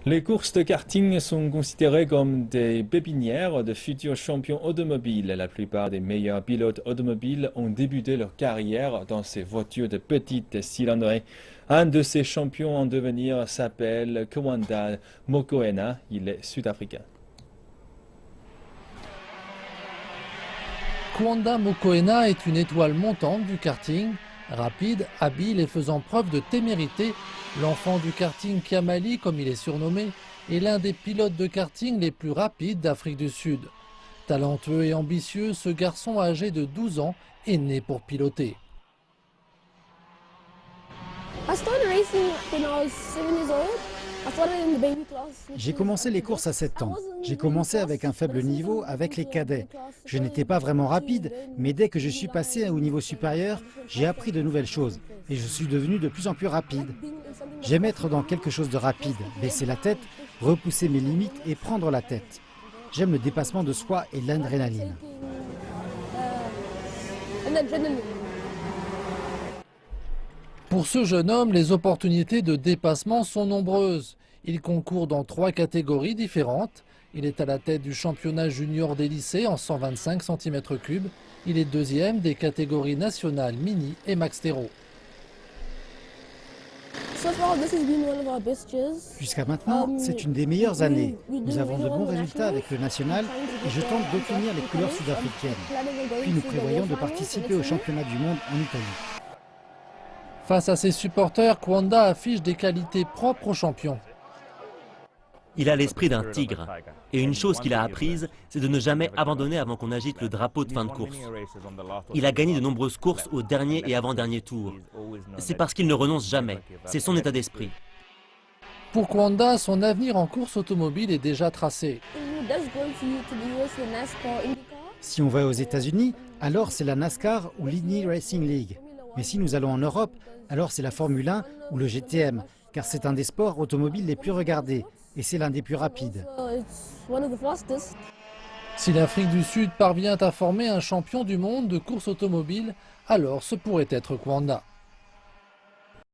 Les courses de karting sont considérées comme des pépinières de futurs champions automobiles. La plupart des meilleurs pilotes automobiles ont débuté leur carrière dans ces voitures de petite cylindrée. Un de ces champions en devenir s'appelle Kwanda Mokoena. Il est sud-africain. Kwanda Mokoena est une étoile montante du karting. Rapide, habile et faisant preuve de témérité, l'enfant du karting Kiamali, comme il est surnommé, est l'un des pilotes de karting les plus rapides d'Afrique du Sud. Talentueux et ambitieux, ce garçon âgé de 12 ans est né pour piloter. J'ai commencé les courses à 7 ans. J'ai commencé avec un faible niveau avec les cadets. Je n'étais pas vraiment rapide, mais dès que je suis passé au niveau supérieur, j'ai appris de nouvelles choses et je suis devenu de plus en plus rapide. J'aime être dans quelque chose de rapide, baisser la tête, repousser mes limites et prendre la tête. J'aime le dépassement de soi et l'adrénaline. Pour ce jeune homme, les opportunités de dépassement sont nombreuses. Il concourt dans 3 catégories différentes. Il est à la tête du championnat junior des lycées en 125 cm3. Il est deuxième des catégories nationales mini et max terreau. Jusqu'à maintenant, c'est une des meilleures années. Nous avons de bons résultats avec le national et je tente d'obtenir les couleurs sud-africaines. Puis nous prévoyons de participer au championnat du monde en Italie. Face à ses supporters, Kwanda affiche des qualités propres au champion. Il a l'esprit d'un tigre. Et une chose qu'il a apprise, c'est de ne jamais abandonner avant qu'on agite le drapeau de fin de course. Il a gagné de nombreuses courses au dernier et avant-dernier tour. C'est parce qu'il ne renonce jamais. C'est son état d'esprit. Pour Kwanda, son avenir en course automobile est déjà tracé. Si on va aux États-Unis, alors c'est la NASCAR ou l'Indy Racing League. Mais si nous allons en Europe, alors c'est la Formule 1 ou le GTM, car c'est un des sports automobiles les plus regardés et c'est l'un des plus rapides. Si l'Afrique du Sud parvient à former un champion du monde de course automobile, alors ce pourrait être Kwanda.